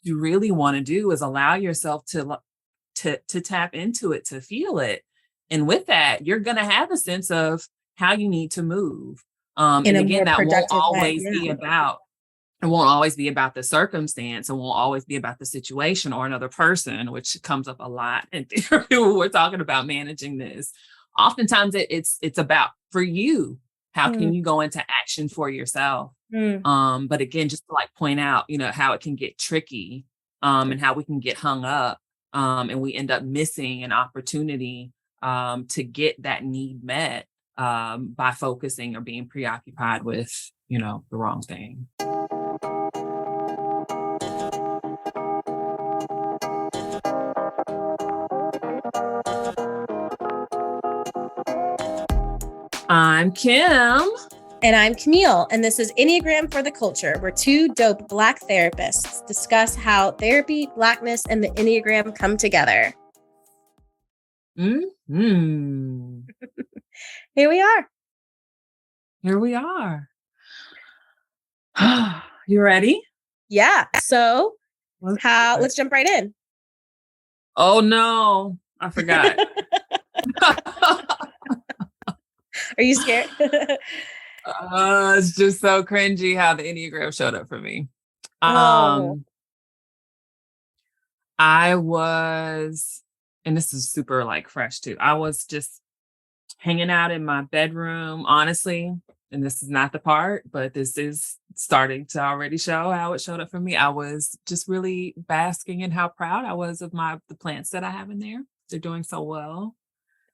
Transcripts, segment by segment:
you really want to do is allow yourself to tap into it, to feel it. And with that, you're going to have a sense of how you need to move. In And a again, more that won't productive way. always be about, it won't always be about the circumstance. It won't always be about the situation or another person, which comes up a lot in therapy when we're talking about managing this. Oftentimes it's about for you, how can you go into action for yourself? But again, just to like point out, how it can get tricky, and how we can get hung up, and we end up missing an opportunity, to get that need met, by focusing or being preoccupied with, the wrong thing. I'm Kim. And I'm Camille, and this is Enneagram for the Culture, where two dope Black therapists discuss how therapy, Blackness, and the Enneagram come together. Mm-hmm. Here we are. You ready? Yeah. So let's jump right in. Oh no, I forgot. Are you scared? It's just so cringy how the Enneagram showed up for me. I was, and this is super like fresh too. I was just hanging out in my bedroom, honestly, and this is not the part, but this is starting to already show how it showed up for me. I was just really basking in how proud I was of the plants that I have in there. They're doing so well.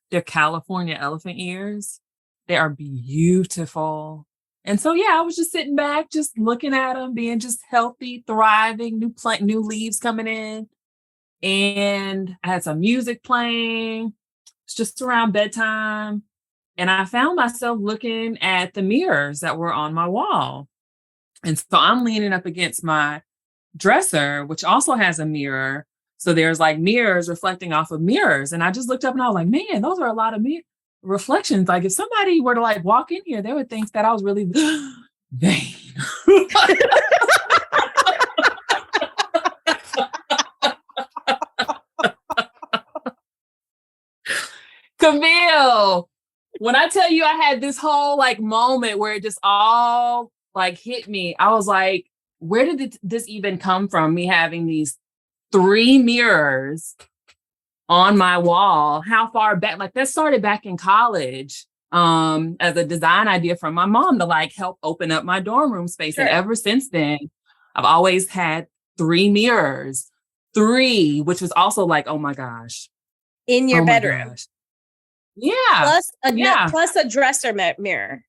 They're California elephant ears. They are beautiful. And so, yeah, I was just sitting back, just looking at them, being just healthy, thriving, new leaves coming in. And I had some music playing. It's just around bedtime. And I found myself looking at the mirrors that were on my wall. And so I'm leaning up against my dresser, which also has a mirror. So there's like mirrors reflecting off of mirrors. And I just looked up and I was like, man, those are a lot of reflections. Like if somebody were to like walk in here, they would think that I was really vain. Camille, when I tell you I had this whole like moment where it just all like hit me, I was like, where did this even come from? Me having these 3 mirrors on my wall. How far back? Like that started back in college, as a design idea from my mom to like help open up my dorm room space. Sure. And ever since then, I've always had 3 mirrors, 3, which was also like, oh my gosh. In your bedroom. Yeah. Plus a dresser mirror.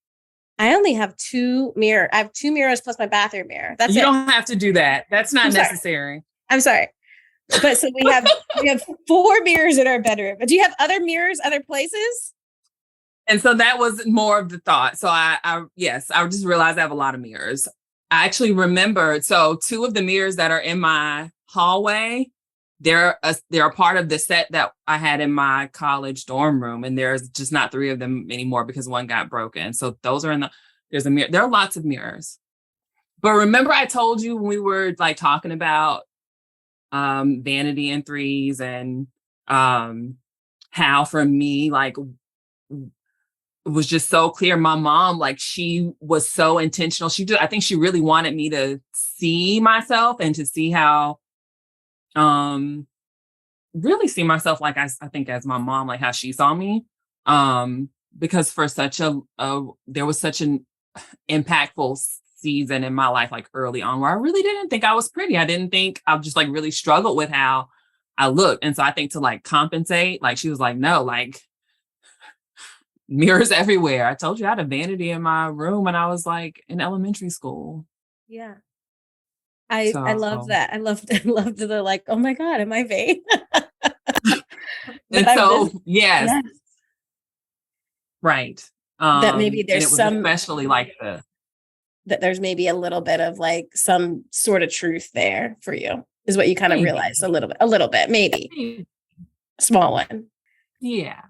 I only have 2 mirrors. I have 2 mirrors plus my bathroom mirror. That's You don't have to do that. That's not necessary. I'm sorry. But so we have 4 mirrors in our bedroom. But do you have other mirrors, other places? And so that was more of the thought. So I just realized I have a lot of mirrors. I actually remembered. So 2 of the mirrors that are in my hallway, they're a part of the set that I had in my college dorm room. And there's just not 3 of them anymore because one got broken. So those are there's a mirror. There are lots of mirrors. But remember I told you when we were like talking about vanity and threes and how for me, like it was just so clear. My mom, like she was so intentional. I think she really wanted me to see myself and to see how, really see myself like I think as my mom, like how she saw me. Because for there was such an impactful season in my life, like early on, where I really didn't think I was pretty. I just like really struggled with how I looked. And so I think to like compensate, like she was like, no, like mirrors everywhere. I told you I had a vanity in my room when I was like in elementary school. Yeah. I love that. I loved the like, oh my God, am I vain? And so, yes. Right. That maybe there's especially like that there's maybe a little bit of like some sort of truth there for you is what you kind of realize a little bit, maybe a small one. Yeah.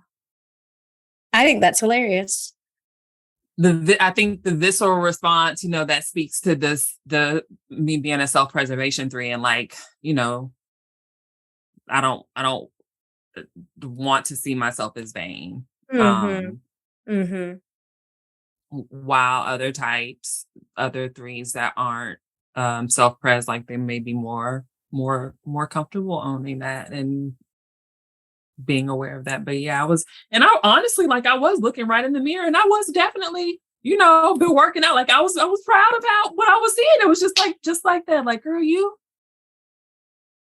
I think that's hilarious. I think the visceral response, that speaks to me being a self-preservation 3, and like, I don't want to see myself as vain. Mm-hmm. Mm-hmm. While other 3s that aren't self-pres, like they may be more comfortable owning that and being aware of that. But yeah, I honestly, like, I was looking right in the mirror, and I was definitely, been working out. Like I was proud about what I was seeing. It was just like that, like, girl, you.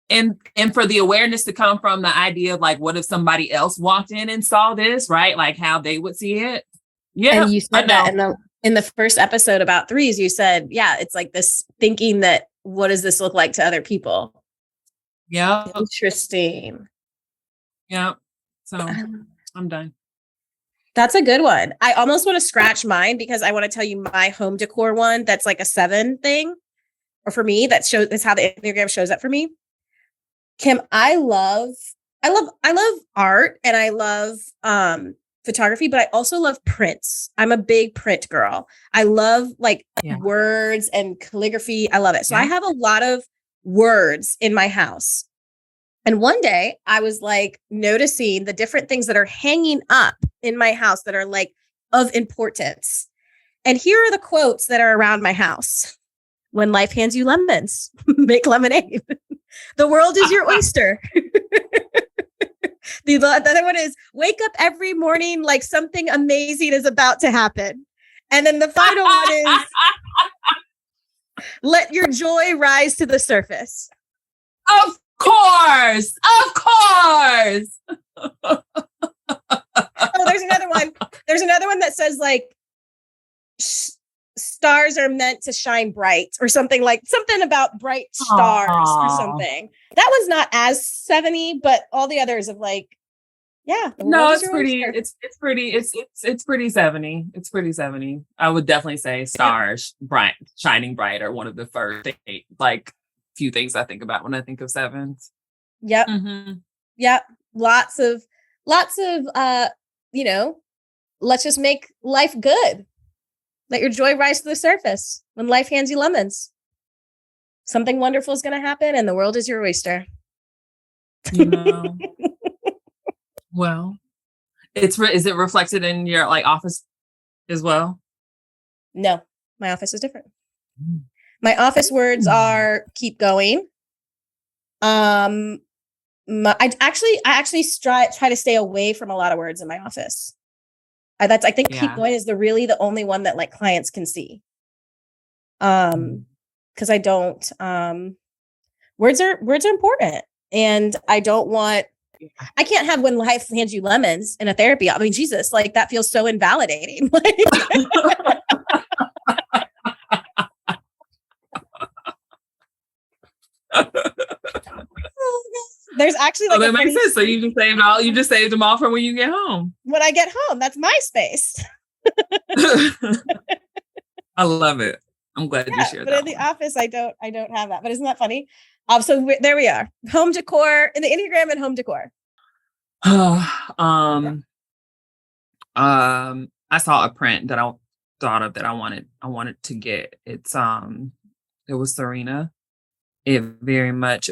And for the awareness to come from the idea of like, what if somebody else walked in and saw this, right? Like how they would see it. Yeah. And you said that in the first episode about 3s, you said, yeah, it's like this thinking that, what does this look like to other people? Yeah. Interesting. Yeah. So I'm done. That's a good one. I almost want to scratch mine because I want to tell you my home decor one that's like a 7 thing. Or for me, that's how the Enneagram shows up for me. Kim, I love art, and I love photography, but I also love prints. I'm a big print girl. I love words and calligraphy. I love it. So I have a lot of words in my house. And one day I was like noticing the different things that are hanging up in my house that are like of importance. And here are the quotes that are around my house. When life hands you lemons, make lemonade. The world is your oyster. The other one is wake up every morning like something amazing is about to happen. And then the final one is let your joy rise to the surface. Of course. Oh, there's another one. There's another one that says like stars are meant to shine bright, or something about bright stars. Aww. Or something. That one's not as 70, but all the others of like, yeah. No, it's pretty. It's pretty 70. It's pretty 70. I would definitely say stars, bright, shining bright, are one of the first few things I think about when I think of 7s. Yep. Mm-hmm. Yep. Lots of let's just make life good. Let your joy rise to the surface. When life hands you lemons, something wonderful is going to happen, and the world is your oyster. Well, is it reflected in your office as well? No, my office is different. My office words are keep going. I actually try to stay away from a lot of words in my office. I think keep going is the only one that like clients can see. Because I don't, words are important, and I can't have when life hands you lemons in a therapy. I mean, Jesus, like that feels so invalidating. There's actually that makes sense. So you just saved them all for when you get home. When I get home, that's my space. I love it. I'm glad you shared that. But in the office, I don't have that. But isn't that funny? So there we are. Home decor in the Enneagram and home decor. I saw a print that I thought of that I wanted to get. It was Serena. It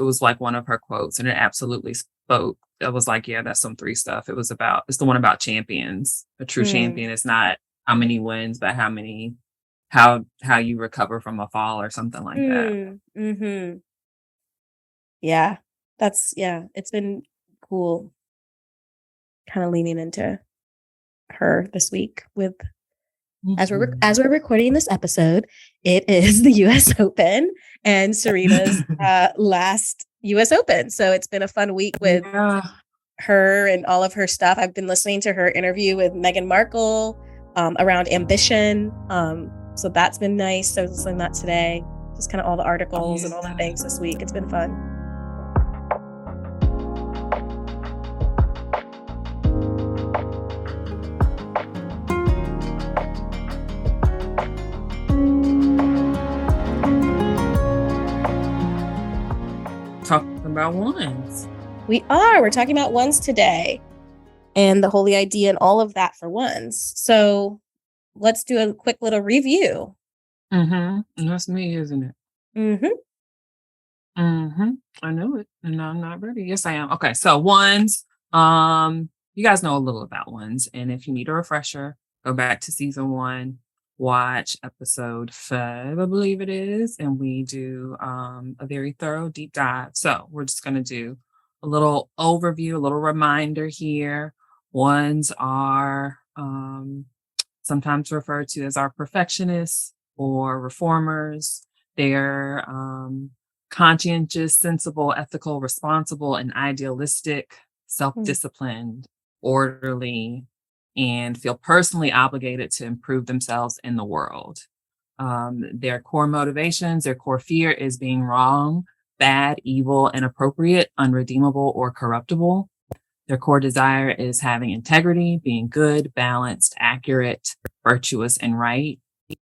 was like one of her quotes, and it absolutely spoke. It was like, yeah, that's some 3 stuff. It's the one about champions. A true champion is not how many wins, but how you recover from a fall or something like that. Mm-hmm. Yeah, it's been cool kind of leaning into her this week with, as we're recording this episode, it is the US Open and Serena's last US Open. So it's been a fun week with her and all of her stuff. I've been listening to her interview with Meghan Markle around ambition. So that's been nice. So I was listening to that today. Just kind of all the articles and all the things this week. It's been fun. Talking about ones. We're talking about ones today, and the holy idea and all of that for ones. So let's do a quick little review. And that's me, isn't it? Mm-hmm. I know it, and I'm not ready. Yes, I am. Okay, so ones. You guys know a little about ones, and if you need a refresher, go back to season one, watch episode 5, I believe it is, and we do a very thorough deep dive. So we're just gonna do a little overview, a little reminder here. Ones are sometimes referred to as our perfectionists or reformers. They're conscientious, sensible, ethical, responsible, and idealistic, self disciplined, orderly, and feel personally obligated to improve themselves in the world. Their core motivations, their core fear is being wrong, bad, evil, inappropriate, unredeemable, or corruptible. Their core desire is having integrity, being good, balanced, accurate, virtuous, and right.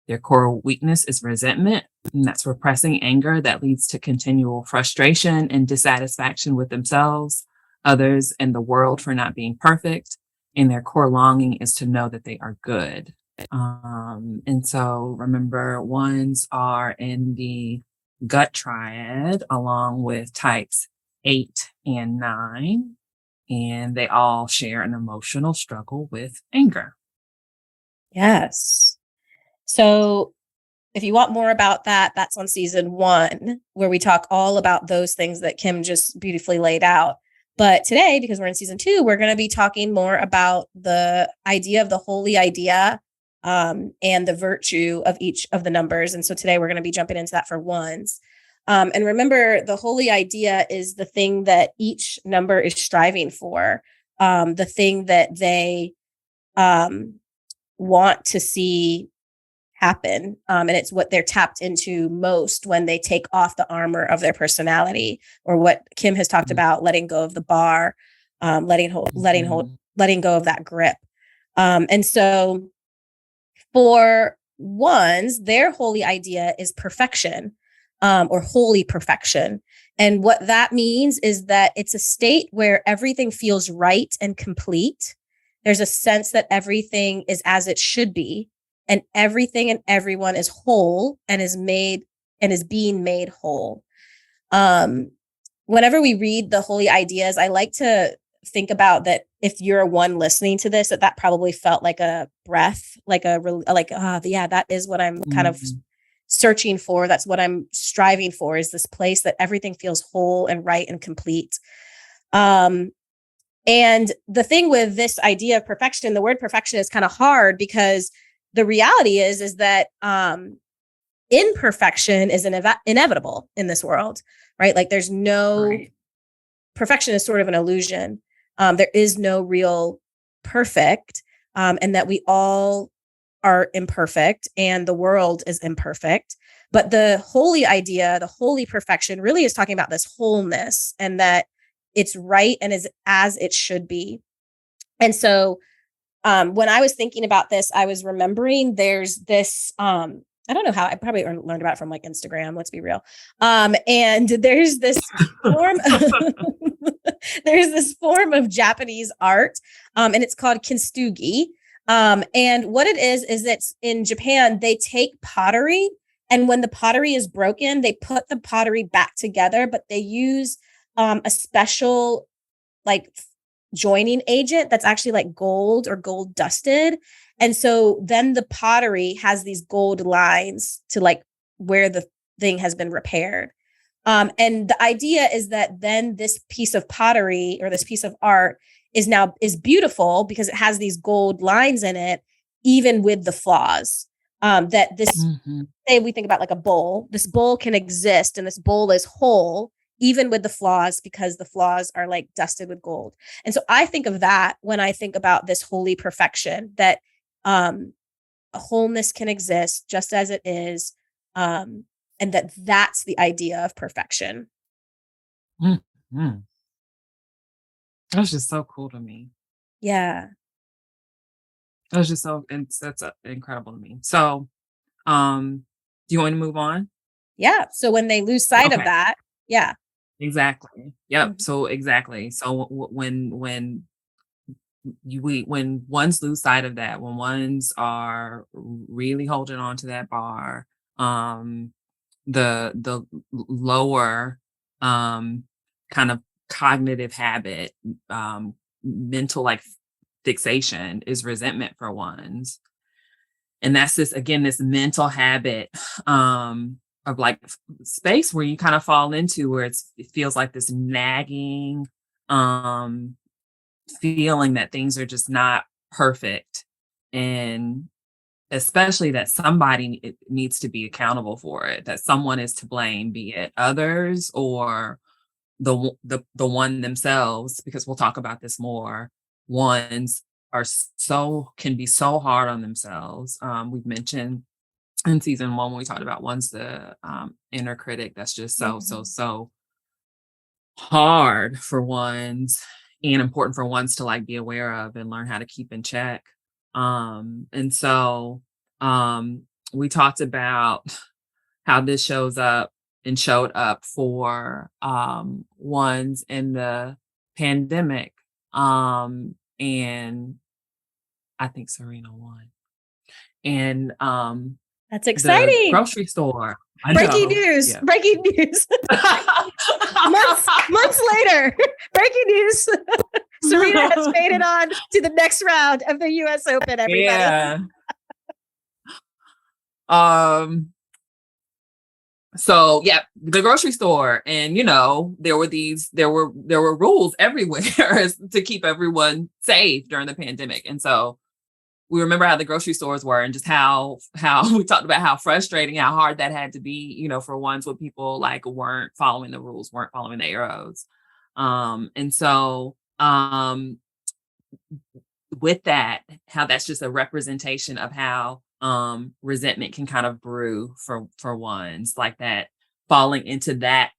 Their core weakness is resentment, and that's repressing anger that leads to continual frustration and dissatisfaction with themselves, others, and the world for not being perfect. And their core longing is to know that they are good. And so remember, ones are in the gut triad along with types 8 and 9, and they all share an emotional struggle with anger. Yes. So if you want more about that, that's on season 1, where we talk all about those things that Kim just beautifully laid out. But today, because we're in season 2, we're going to be talking more about the idea of the holy idea and the virtue of each of the numbers. And so today we're going to be jumping into that for ones. And remember, the holy idea is the thing that each number is striving for, the thing that they want to see happen. And it's what they're tapped into most when they take off the armor of their personality, or what Kim has talked about, letting go of the bar, letting go of that grip. And so for ones, their holy idea is perfection, or holy perfection. And what that means is that it's a state where everything feels right and complete. There's a sense that everything is as it should be, and everything and everyone is whole and is being made whole. Whenever we read the holy ideas, I like to think about that. If you're a one listening to this, that probably felt like a breath, yeah, that is what I'm kind of searching for. That's what I'm striving for, is this place that everything feels whole and right and complete. And the thing with this idea of perfection, the word perfection is kind of hard, because the reality is that imperfection is inevitable in this world, right? Like there's no perfection is sort of an illusion. There is no real perfect, and that we all are imperfect and the world is imperfect. But the holy idea, the holy perfection, really is talking about this wholeness, and that it's right and is as it should be. And so when I was thinking about this, I was remembering there's this, I don't know how, I probably learned about it from like Instagram, let's be real. And there's this form, of Japanese art, and it's called kintsugi. And what it is it's in Japan, they take pottery, and when the pottery is broken, they put the pottery back together, but they use a special like joining agent that's actually like gold or gold dusted. And so then the pottery has these gold lines to like where the thing has been repaired. And the idea is that then this piece of pottery or this piece of art is beautiful because it has these gold lines in it, even with the flaws. That this, say we think about like a bowl, this bowl can exist and this bowl is whole, even with the flaws, because the flaws are like dusted with gold. And so I think of that when I think about this holy perfection, that a wholeness can exist just as it is, and that's the idea of perfection. Mm-hmm. That's just so cool to me. Yeah. That's just that's incredible to me. So, do you want to move on? Yeah. So when they lose sight of that, yeah. Exactly. Yep. So exactly. So when when ones lose sight of that, when ones are really holding on to that bar, um, the lower kind of cognitive habit, mental like fixation is resentment for ones. And that's this again, this mental habit of like space where you kind of fall into where it feels like this nagging um feeling that things are just not perfect, and especially that somebody needs to be accountable for it, that someone is to blame, be it others or the one themselves, because we'll talk about this more. Ones are can be so hard on themselves. We've mentioned in season one when we talked about one's the inner critic that's just so hard for ones, and important for ones to like be aware of and learn how to keep in check. And so we talked about how this shows up and showed up for ones in the pandemic. And I think Serena won. And That's the exciting. grocery store. I Breaking know. news. Yeah. Breaking news. months later, breaking news. Serena has made it on to the next round of the US Open, everybody. Yeah. So yeah, the grocery store, and there were rules everywhere to keep everyone safe during the pandemic. And so we remember how the grocery stores were, and just how we talked about how frustrating, how hard that had to be, for ones when people like weren't following the rules, weren't following the arrows. And so with that, how that's just a representation of how resentment can kind of brew for ones, like that, falling into that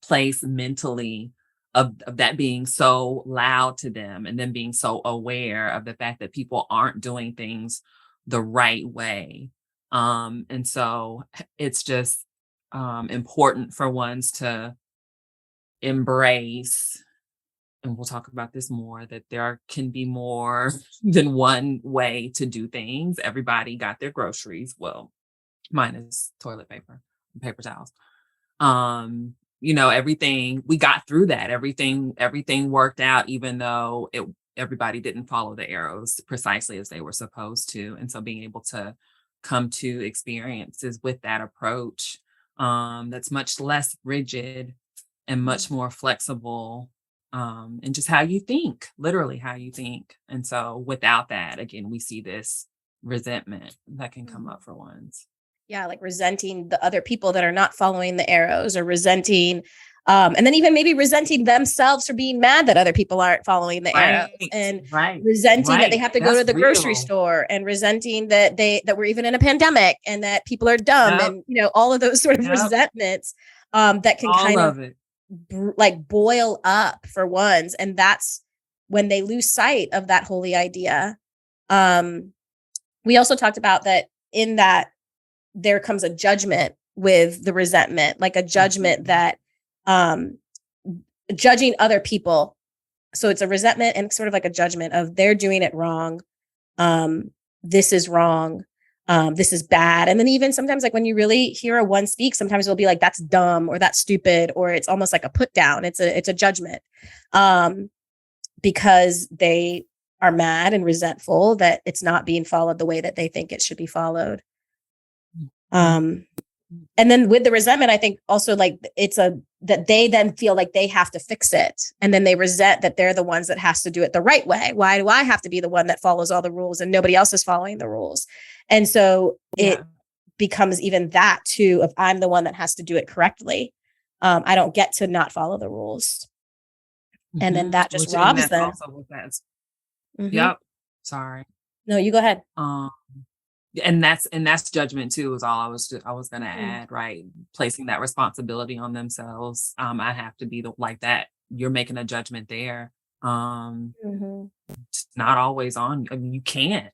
place mentally of that being so loud to them, and then being so aware of the fact that people aren't doing things the right way. And so it's just important for ones to embrace, and we'll talk about this more, that there can be more than one way to do things. Everybody got their groceries. Well, minus toilet paper and paper towels. Everything, we got through that. Everything worked out, even though everybody didn't follow the arrows precisely as they were supposed to. And so being able to come to experiences with that approach, that's much less rigid and much more flexible, and just how you think, literally how you think. And so without that, again, we see this resentment that can come up for ones. Yeah, like resenting the other people that are not following the arrows, or resenting, and then even maybe resenting themselves for being mad that other people aren't following the arrows, and resenting that they have to go to the grocery store, and resenting that we're even in a pandemic, and that people are dumb, and all of those sort of resentments that can all kind of it like boil up for ones, and that's when they lose sight of that holy idea. We also talked about that in that there comes a judgment with the resentment, like a judgment that judging other people. So it's a resentment and sort of like a judgment of they're doing it wrong. This is wrong. This is bad. And then even sometimes, like when you really hear a one speak, sometimes it'll be like, that's dumb, or that's stupid, or it's almost like a put down. It's a judgment, because they are mad and resentful that it's not being followed the way that they think it should be followed. And then with the resentment, I think also like that they then feel like they have to fix it. And then they resent that they're the ones that has to do it the right way. Why do I have to be the one that follows all the rules and nobody else is following the rules? And so it becomes even that too, if I'm the one that has to do it correctly. I don't get to not follow the rules. And then that just robs them. Yep. Sorry. No, you go ahead. And that's judgment too, is all I was going to add, right? Placing that responsibility on themselves. I have to be like that. You're making a judgment there. It's not always on. I mean, you can't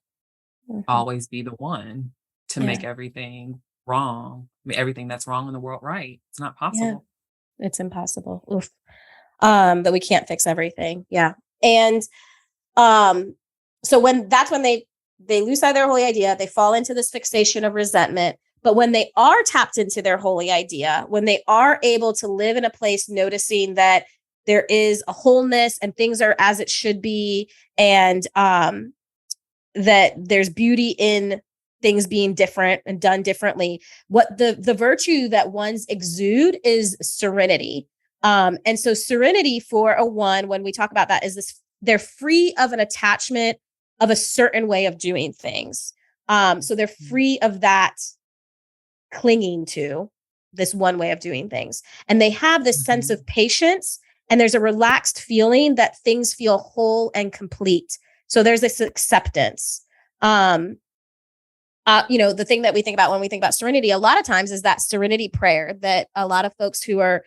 always be the one to make everything wrong. I mean, everything that's wrong in the world right. It's not possible. Yeah. It's impossible. Oof. That we can't fix everything. Yeah. And So when they lose sight of their holy idea, they fall into this fixation of resentment. But when they are tapped into their holy idea, when they are able to live in a place noticing that there is a wholeness and things are as it should be, and that there's beauty in things being different and done differently, what the virtue that ones exude is serenity. And so serenity for a one, when we talk about that, is this: they're free of an attachment of a certain way of doing things. So they're free of that clinging to this one way of doing things. And they have this sense of patience, and there's a relaxed feeling that things feel whole and complete. So there's this acceptance. The thing that we think about when we think about serenity a lot of times is that serenity prayer that a lot of folks who are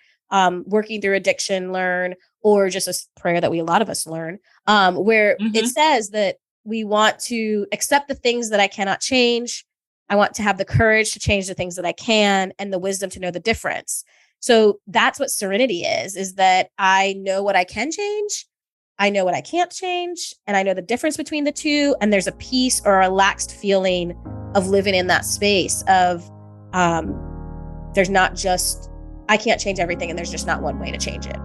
working through addiction learn, or just a prayer that a lot of us learn, where it says that we want to accept the things that I cannot change. I want to have the courage to change the things that I can, and the wisdom to know the difference. So that's what serenity is that I know what I can change, I know what I can't change, and I know the difference between the two. And there's a peace or a relaxed feeling of living in that space of there's not just, I can't change everything, and there's just not one way to change it.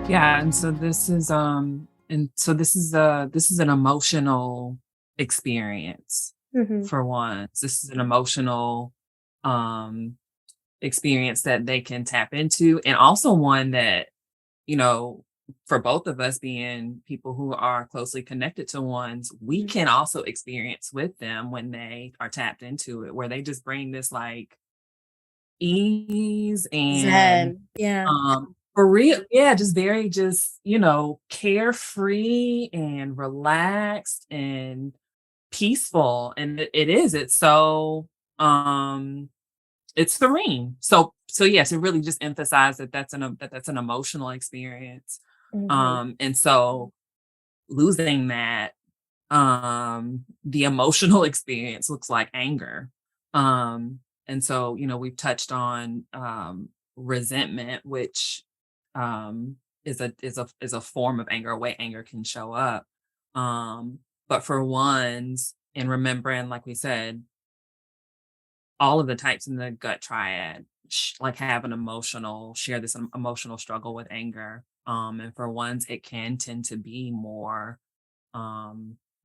Yeah, and so this is an emotional experience for one. This is an emotional experience that they can tap into, and also one that, for both of us being people who are closely connected to ones, we can also experience with them when they are tapped into it, where they just bring this like ease and Zen. Yeah. for real, yeah, just carefree and relaxed and peaceful. And it's so it's serene. So yes, it really just emphasized that that's an emotional experience. And so losing that, the emotional experience looks like anger. And so, we've touched on resentment, which is a form of anger, a way anger can show up. But for ones, and remembering, like we said, all of the types in the gut triad like have share this emotional struggle with anger. And for ones, it can tend to be more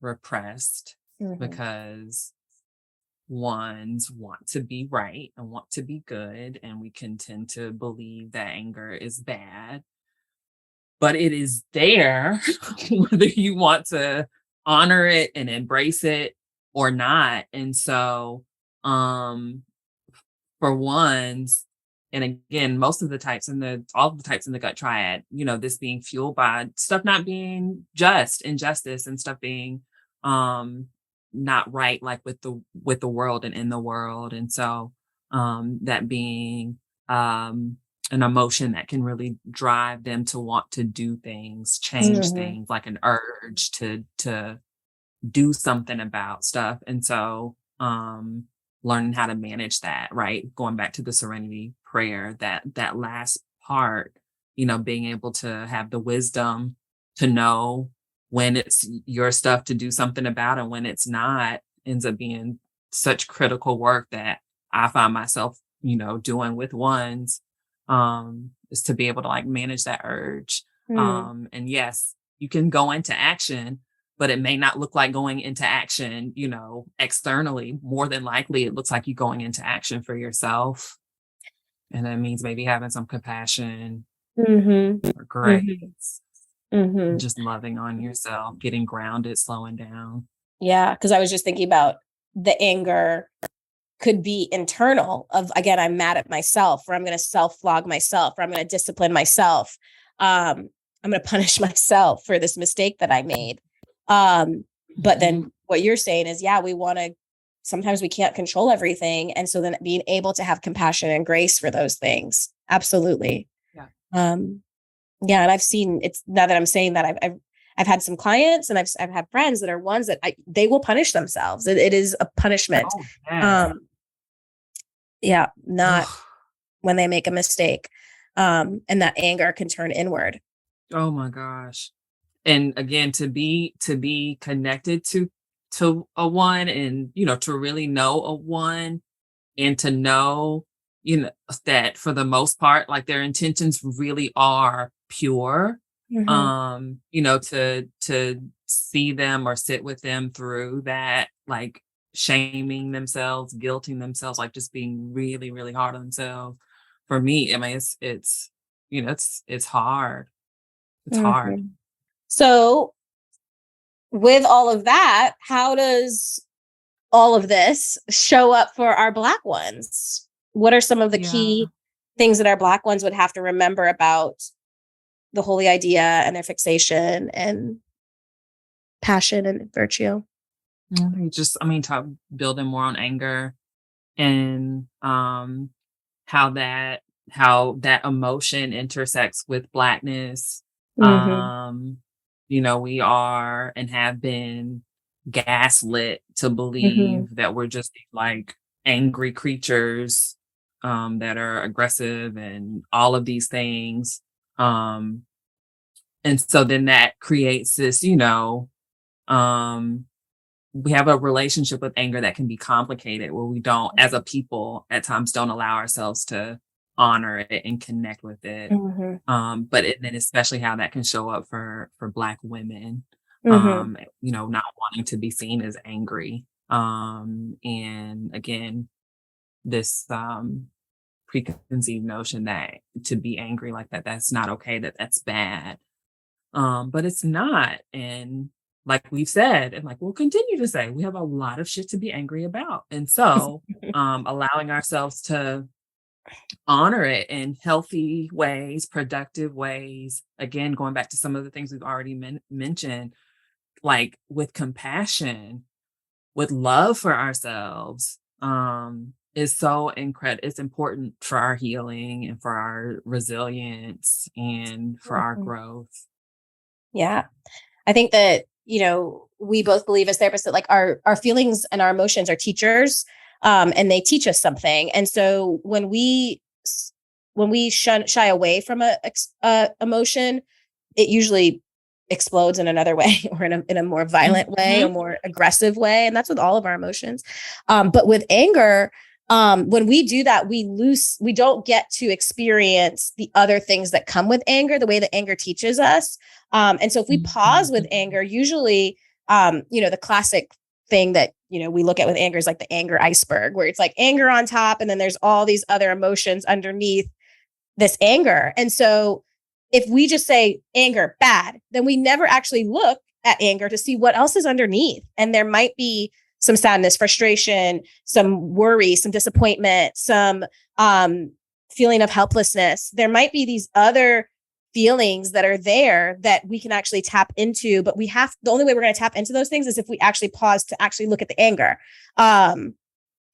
repressed, because ones want to be right and want to be good, and we can tend to believe that anger is bad, but it is there whether you want to honor it and embrace it or not. And so for ones, and again, all of the types in the gut triad, this being fueled by stuff not being just, injustice, and stuff being not right, like with the world and in the world. And so that being an emotion that can really drive them to want to do things, change things, like an urge to do something about stuff. And so learning how to manage that, right? Going back to the serenity prayer, that last part, being able to have the wisdom to know when it's your stuff to do something about, and when it's not, ends up being such critical work that I find myself, doing with ones, is to be able to like manage that urge. And yes, you can go into action, but it may not look like going into action, externally. More than likely, it looks like you going into action for yourself. And that means maybe having some compassion or grace, just loving on yourself, getting grounded, slowing down. Yeah, because I was just thinking about the anger could be internal of, again, I'm mad at myself, or I'm going to self-flog myself, or I'm going to discipline myself. I'm going to punish myself for this mistake that I made. But then what you're saying is, yeah, sometimes we can't control everything. And so then being able to have compassion and grace for those things. Absolutely. Yeah. And I've seen, it's now that I'm saying that, I've had some clients and I've had friends that are ones that they will punish themselves. It is a punishment. Oh, yes. Um, yeah, not Ugh. when they make a mistake. And that anger can turn inward. Oh my gosh. And again, to be connected to a one, and to really know a one, and to know, that for the most part, like, their intentions really are pure. Mhm, To see them or sit with them through that, like, shaming themselves, guilting themselves, like, just being really, really hard on themselves. For me, I mean, it's hard. It's hard. mhm. So, with all of that, how does all of this show up for our Black ones? What are some of the Yeah. key things that our Black ones would have to remember about the holy idea and their fixation and passion and virtue? I mean, talk building more on anger, and how that emotion intersects with Blackness. Mhm, Um, we are and have been gaslit to mhm, believe that we're just like angry creatures, that are aggressive and all of these things. Um, and so then that creates this, um, we have a relationship with anger that can be complicated, where we don't, as a people, at times don't allow ourselves to honor it and connect with it. mhm, But then especially how that can show up for Black women, mhm, not wanting to be seen as angry. And again, this preconceived notion that to be angry like that, that's not okay, that's bad. But it's not. And like we've said, and like we'll continue to say, we have a lot of shit to be angry about. And so allowing ourselves to honor it in healthy ways, productive ways, again, going back to some of the things we've already mentioned, like with compassion, with love for ourselves, is so incredible. It's important for our healing and for our resilience and for our mhm. growth. Yeah. I think that, we both believe as therapists that like our feelings and our emotions are teachers, and they teach us something. And so when we shy away from a emotion, it usually explodes in another way or in a more violent way or Mhm. more aggressive way. And that's with all of our emotions. But with anger, when we do that, we don't get to experience the other things that come with anger, the way that anger teaches us. And so if we pause with Mhm. anger, usually, the classic thing that, we look at with anger is like the anger iceberg, where it's like anger on top, and then there's all these other emotions underneath this anger. And so if we just say anger bad, then we never actually look at anger to see what else is underneath. And there might be some sadness, frustration, some worry, some disappointment, some feeling of helplessness. There might be these other feelings that are there that we can actually tap into, but the only way we're going to tap into those things is if we actually pause to actually look at the anger. Um,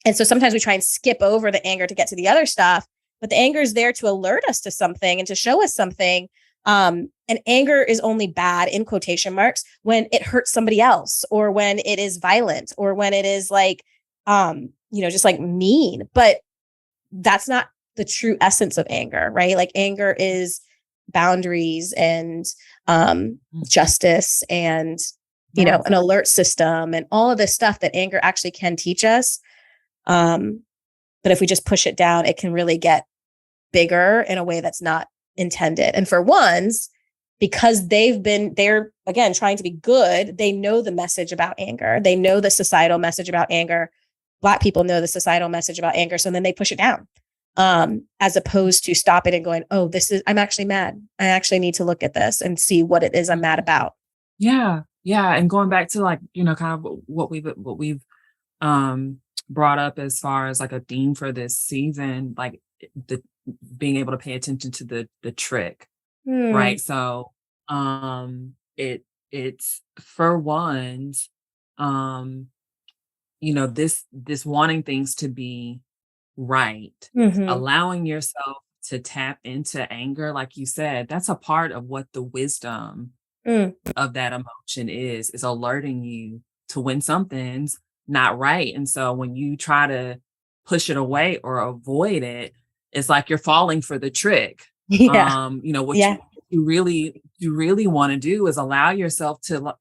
and so sometimes we try and skip over the anger to get to the other stuff, but the anger is there to alert us to something and to show us something. And anger is only bad in quotation marks when it hurts somebody else or when it is violent or when it is like, just like mean. But that's not the true essence of anger, right? Like anger is boundaries and justice and, Yes. an alert system and all of this stuff that anger actually can teach us. um, but if we just push it down, it can really get bigger in a way that's not intended. And for ones, because they're again trying to be good, they know the message about anger. They know the societal message about anger. Black people know the societal message about anger. So then they push it down. As opposed to stopping and going, oh, I'm actually mad. I actually need to look at this and see what it is I'm mad about. Yeah. Yeah. And going back to like, kind of what we've um brought up as far as like a theme for this season, like the being able to pay attention to the trick, Hmm. right? So it's for ones, um, this wanting things to be right, Mm-hmm. allowing yourself to tap into anger, like you said, that's a part of what the wisdom of that emotion is alerting you to when something's not right. And so when you try to push it away or avoid it, it's like you're falling for the trick. Yeah. What Yeah. you really want to do is allow yourself to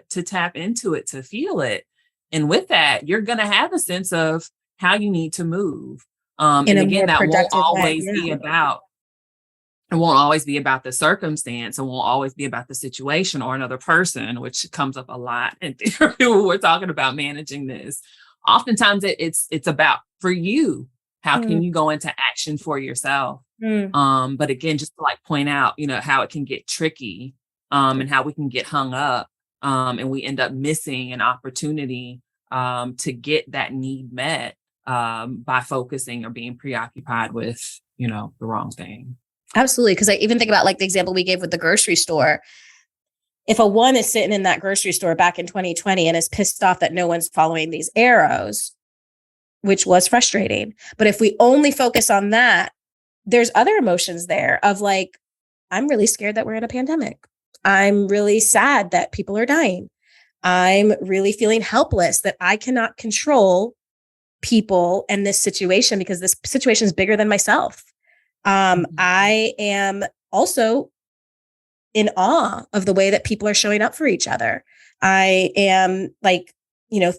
tap into it, to feel it. And with that, you're going to have a sense of how you need to move. In And a again, more that won't productive way. always Yeah. be about, it won't always be about the circumstance. It won't always be about the situation or another person, which comes up a lot in therapy when we're talking about managing this. Oftentimes it's about for you, how can you go into action for yourself? But again, just to like point out, how it can get tricky, and how we can get hung up, and we end up missing an opportunity, to get that need met, by focusing or being preoccupied with, the wrong thing. Absolutely. Because I even think about like the example we gave with the grocery store. If a one is sitting in that grocery store back in 2020 and is pissed off that no one's following these arrows, which was frustrating. But if we only focus on that, there's other emotions there of like, I'm really scared that we're in a pandemic. I'm really sad that people are dying. I'm really feeling helpless that I cannot control people and this situation because this situation is bigger than myself. I am also in awe of the way that people are showing up for each other. I am like,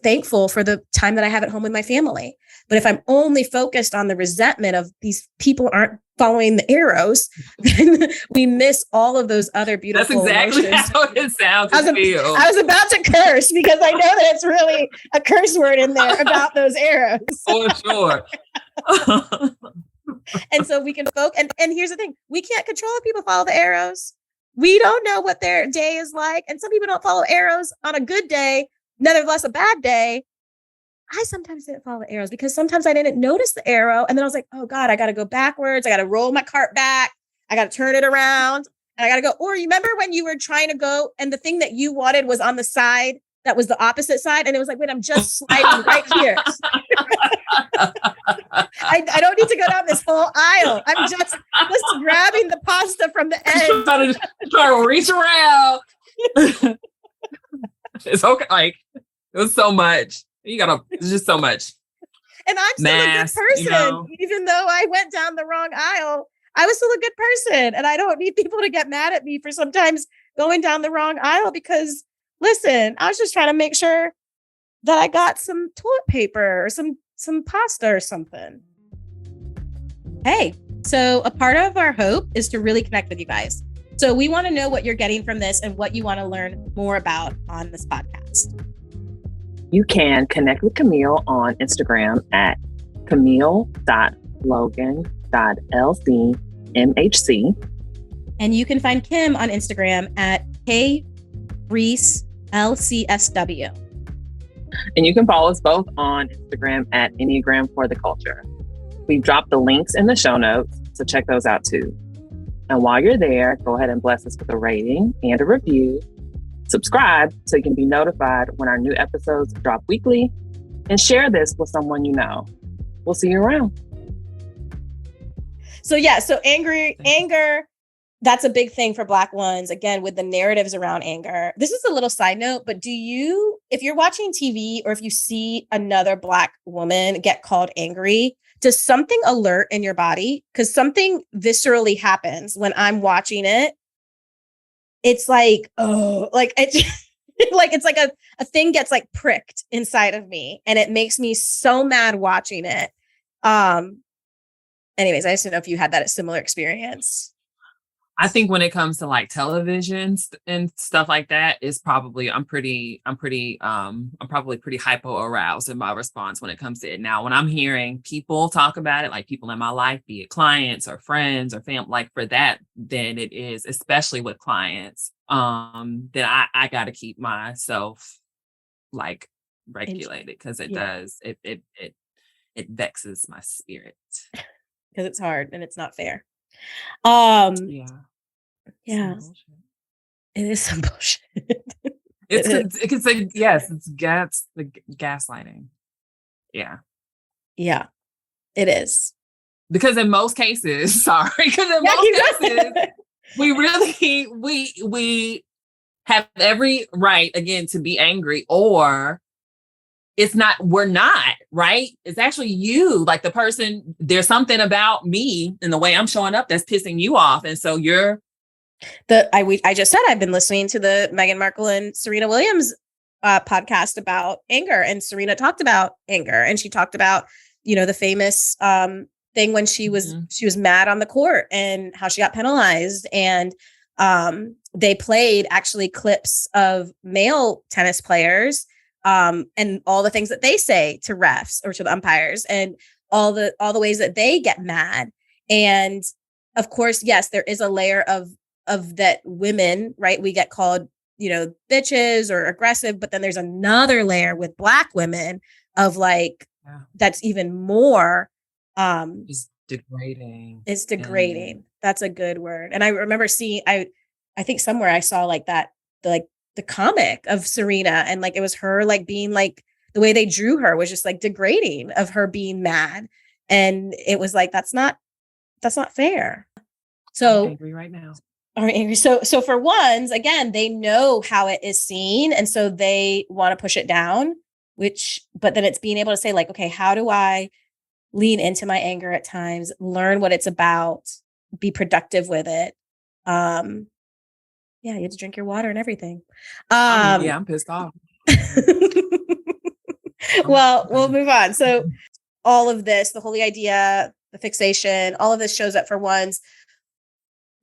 thankful for the time that I have at home with my family. But if I'm only focused on the resentment of these people aren't following the arrows, then we miss all of those other beautiful That's exactly emotions. how it sounds. I was about to curse because I know that it's really a curse word in there about those arrows. For sure. And so we can focus. And here's the thing. We can't control if people follow the arrows. We don't know what their day is like. And some people don't follow arrows on a good day, nevertheless a bad day. I sometimes didn't follow the arrows because sometimes I didn't notice the arrow. And then I was like, oh God, I got to go backwards. I got to roll my cart back. I got to turn it around and I got to go. Or you remember when you were trying to go and the thing that you wanted was on the side that was the opposite side. And it was like, wait, I'm just sliding right here. I don't need to go down this whole aisle. I'm just grabbing the pasta from the end. Trying to reach around. It's okay. Like, it was so much. It's just so much. And I'm still a good person. Even though I went down the wrong aisle, I was still a good person. And I don't need people to get mad at me for sometimes going down the wrong aisle because, listen, I was just trying to make sure that I got some toilet paper or some pasta or something. Hey, so a part of our hope is to really connect with you guys. So we want to know what you're getting from this and what you want to learn more about on this podcast. You can connect with Camille on Instagram at camille.logan.lcmhc. And you can find Kim on Instagram at KReeseLCSW. And you can follow us both on Instagram at Enneagram for the Culture. We've dropped the links in the show notes, so check those out too. And while you're there, go ahead and bless us with a rating and a review. Subscribe so you can be notified when our new episodes drop weekly, and share this with someone you know. We'll see you around. So anger, that's a big thing for Black ones. Again, with the narratives around anger. This is a little side note, but if you're watching TV or if you see another Black woman get called angry, does something alert in your body? Because something viscerally happens when I'm watching it. It's like, oh, like it's like a thing gets like pricked inside of me, and it makes me so mad watching it. Anyways, I just don't know if you had that similar experience. I think when it comes to like television and stuff like that, is probably I'm probably pretty hypo aroused in my response when it comes to it. Now, when I'm hearing people talk about it, like people in my life, be it clients or friends or family, like for that, then it is, especially with clients, then I got to keep myself like regulated, because it does it vexes my spirit, because it's hard and it's not fair. Yeah. It is some bullshit. It's like, yes, it's the gaslighting. Yeah. Yeah, it is. Because in most cases, we really, have every right again to be angry, or it's not, we're not, right? It's actually you, like the person, there's something about me and the way I'm showing up that's pissing you off. And so you're I just said I've been listening to the Meghan Markle and Serena Williams podcast about anger, and Serena talked about anger, and she talked about, the famous thing when she was mad on the court and how she got penalized, and they played actually clips of male tennis players and all the things that they say to refs or to the umpires, and all the ways that they get mad. And of course, yes, there is a layer of that women, right? We get called, bitches or aggressive, but then there's another layer with Black women of like, that's even more, it's degrading. It's degrading. And that's a good word. And I remember seeing, I think somewhere I saw like that, the comic of Serena, and like, it was her like being like, the way they drew her was just like degrading of her being mad. And it was like, that's not fair. So I'm angry right now. Are angry. So for ones, again, they know how it is seen, and so they want to push it down, but then it's being able to say like, okay, how do I lean into my anger at times, learn what it's about, be productive with it. Yeah, you have to drink your water and everything. I'm pissed off. Well, we'll move on. So all of this, the holy idea, the fixation, all of this shows up for ones.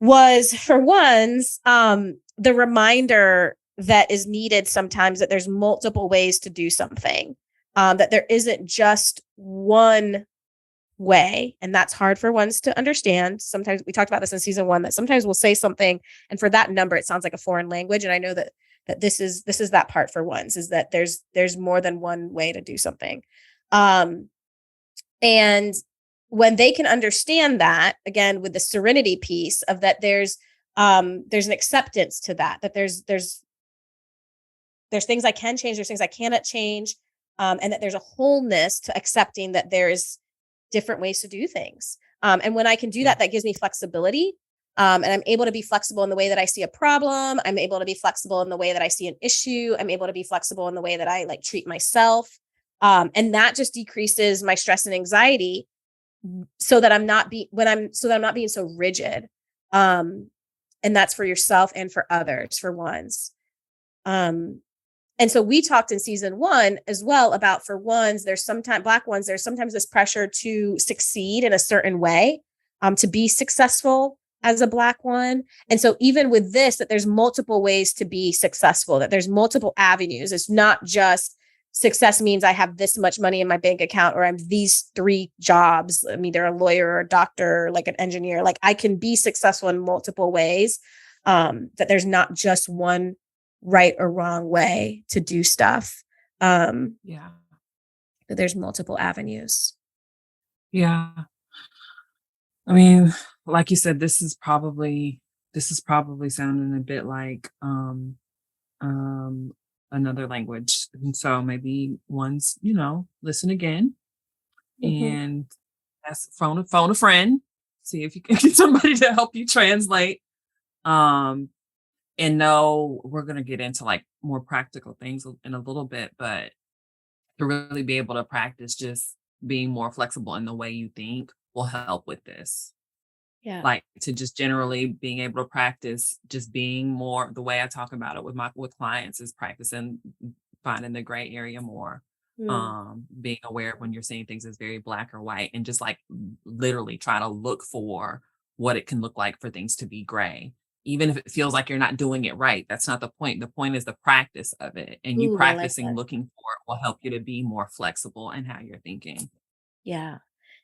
Was for ones, the reminder that is needed sometimes that there's multiple ways to do something, that there isn't just one way. And that's hard for ones to understand. Sometimes we talked about this in season 1, that sometimes we'll say something and for that number, it sounds like a foreign language. And I know that this is that part for ones, is that there's more than one way to do something. And when they can understand that, again, with the serenity piece of that, there's an acceptance to that there's things I can change, there's things I cannot change, and that there's a wholeness to accepting that there's different ways to do things. And when I can do that, that gives me flexibility. And I'm able to be flexible in the way that I see a problem. I'm able to be flexible in the way that I see an issue. I'm able to be flexible in the way that I like treat myself. And that just decreases my stress and anxiety, so that I'm not being so rigid. And that's for yourself and for others, for ones. And so we talked in season 1 as well about, for ones, there's sometimes Black ones, there's sometimes this pressure to succeed in a certain way, to be successful as a Black one. And so even with this, that there's multiple ways to be successful, that there's multiple avenues. It's not just success means I have this much money in my bank account, or I'm these 3 jobs. I'm either a lawyer or a doctor, or like an engineer. Like I can be successful in multiple ways. That there's not just one right or wrong way to do stuff. That there's multiple avenues. Yeah. I mean, like you said, this is probably sounding a bit like another language. And so maybe ones, listen again, and ask, phone a friend, see if you can get somebody to help you translate. And no, we're going to get into like more practical things in a little bit, but to really be able to practice just being more flexible in the way you think will help with this. Yeah. Like to just generally being able to practice just being more, the way I talk about it with clients is practicing finding the gray area more. Being aware when you're seeing things as very black or white, and just like literally try to look for what it can look like for things to be gray. Even if it feels like you're not doing it right, that's not the point. The point is the practice of it. And you practicing looking for it will help you to be more flexible in how you're thinking. Yeah.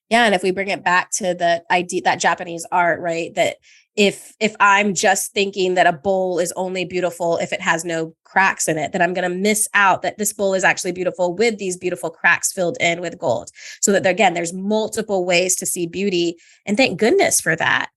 Yeah. And if we bring it back to the idea, that Japanese art, right? That if I'm just thinking that a bowl is only beautiful if it has no cracks in it, then I'm going to miss out that this bowl is actually beautiful with these beautiful cracks filled in with gold. So that again, there's multiple ways to see beauty. And thank goodness for that.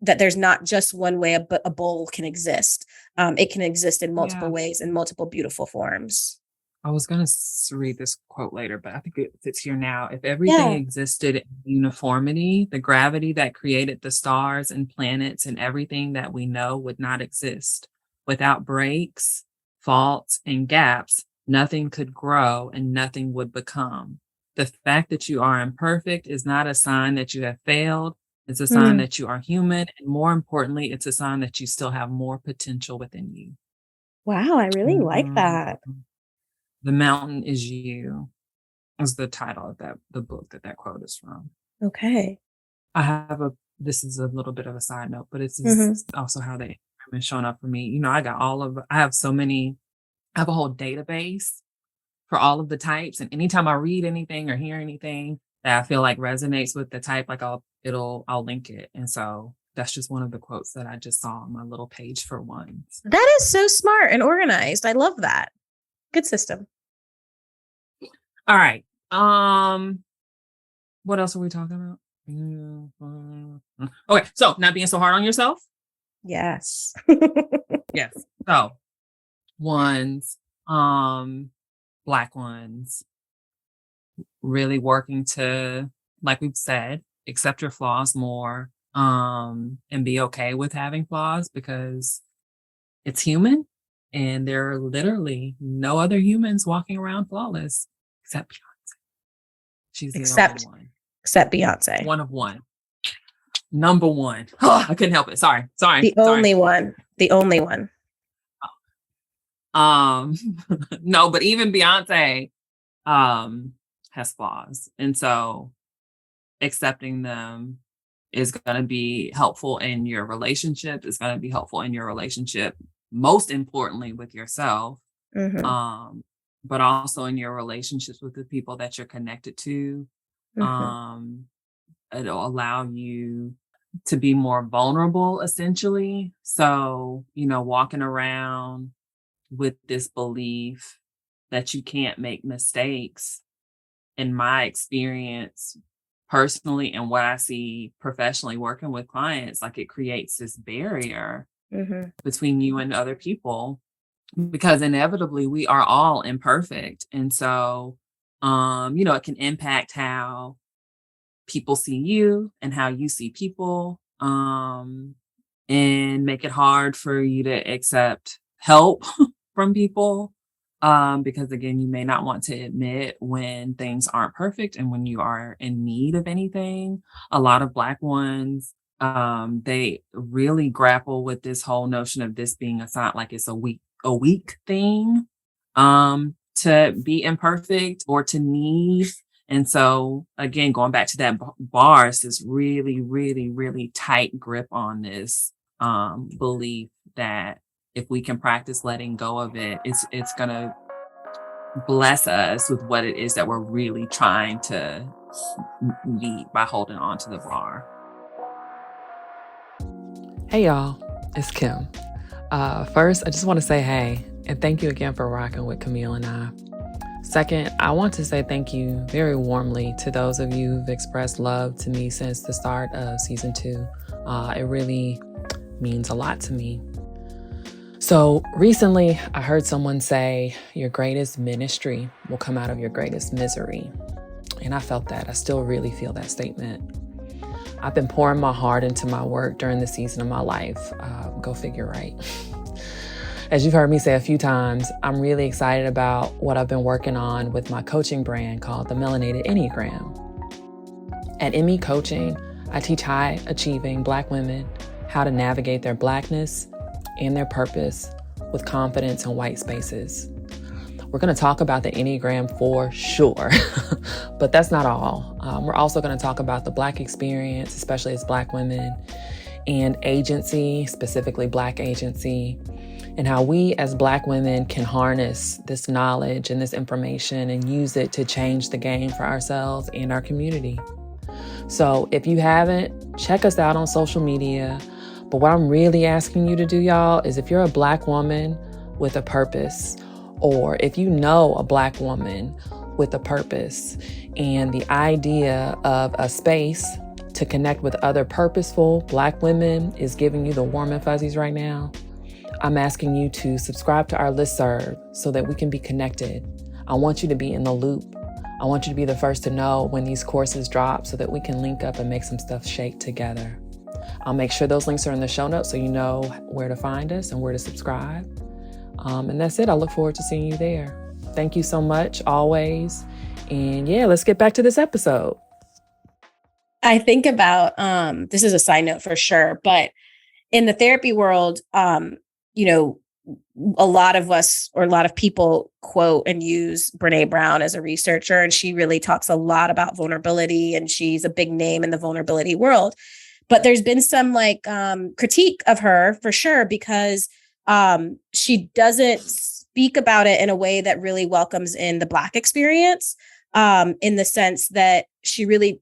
That there's not just one way a bowl can exist. It can exist in multiple ways, in multiple beautiful forms. I was going to read this quote later, but I think it fits here now. If everything existed in uniformity, the gravity that created the stars and planets and everything that we know would not exist. Without breaks, faults, and gaps, nothing could grow and nothing would become. The fact that you are imperfect is not a sign that you have failed. It's a sign Mm. that you are human. And more importantly, it's a sign that you still have more potential within you. Wow, I really like Mhm. that. The mountain is you is the title of the book that quote is from. Okay. I have this is a little bit of a side note, but it's Mhm. also how they have been showing up for me. I have I have a whole database for all of the types. And anytime I read anything or hear anything that I feel like resonates with the type, like I'll link it. And so that's just one of the quotes that I just saw on my little page for ones. That is so smart and organized. I love that. Good system. All right. What else are we talking about? Okay, so not being so hard on yourself. Yes. Yes. So ones, Black ones, really working to, like we've said, accept your flaws more, and be okay with having flaws because it's human and there are literally no other humans walking around flawless except Beyonce. She's the only one. Except Beyonce. One of one. Number one. I couldn't help it. Sorry. The only one. The only one. No, but even Beyonce has flaws. And so accepting them is going to be helpful in your relationship. It's going to be helpful in your relationship, most importantly with yourself, Mhm. but also in your relationships with the people that you're connected to. Mhm. It'll allow you to be more vulnerable, essentially. So, walking around with this belief that you can't make mistakes, in my experience personally and what I see professionally working with clients, like it creates this barrier Mhm. between you and other people because inevitably we are all imperfect. And so, it can impact how people see you and how you see people, and make it hard for you to accept help from people. Because again, you may not want to admit when things aren't perfect and when you are in need of anything. A lot of Black ones, they really grapple with this whole notion of this being a sign, like it's a weak thing, to be imperfect or to need. And so again, going back to that bar, it's this really, really, really tight grip on this belief that if we can practice letting go of it, it's gonna bless us with what it is that we're really trying to meet by holding on to the bar. Hey y'all, it's Kim. First, I just want to say hey, and thank you again for rocking with Camille and I. Second, I want to say thank you very warmly to those of you who've expressed love to me since the start of season 2. It really means a lot to me. So recently, I heard someone say, your greatest ministry will come out of your greatest misery. And I felt that. I still really feel that statement. I've been pouring my heart into my work during the season of my life. Go figure, right? As you've heard me say a few times, I'm really excited about what I've been working on with my coaching brand called the Melanated Enneagram. At ME Coaching, I teach high-achieving Black women how to navigate their Blackness and their purpose with confidence in white spaces. We're going to talk about the Enneagram for sure, but that's not all. We're also going to talk about the Black experience, especially as Black women, and agency, specifically Black agency, and how we as Black women can harness this knowledge and this information and use it to change the game for ourselves and our community. So if you haven't, check us out on social media. But what I'm really asking you to do, y'all, is if you're a Black woman with a purpose, or if you know a Black woman with a purpose and the idea of a space to connect with other purposeful Black women is giving you the warm and fuzzies right now, I'm asking you to subscribe to our listserv so that we can be connected. I want you to be in the loop. I want you to be the first to know when these courses drop so that we can link up and make some stuff shake together. I'll make sure those links are in the show notes so you know where to find us and where to subscribe. And that's it. I look forward to seeing you there. Thank you so much, always. And yeah, let's get back to this episode. I think about, this is a side note for sure, but in the therapy world, you know, a lot of us or a lot of people quote and use Brene Brown as a researcher, and she really talks a lot about vulnerability, and she's a big name in the vulnerability world. But there's been some like critique of her for sure, because she doesn't speak about it in a way that really welcomes in the Black experience, in the sense that she really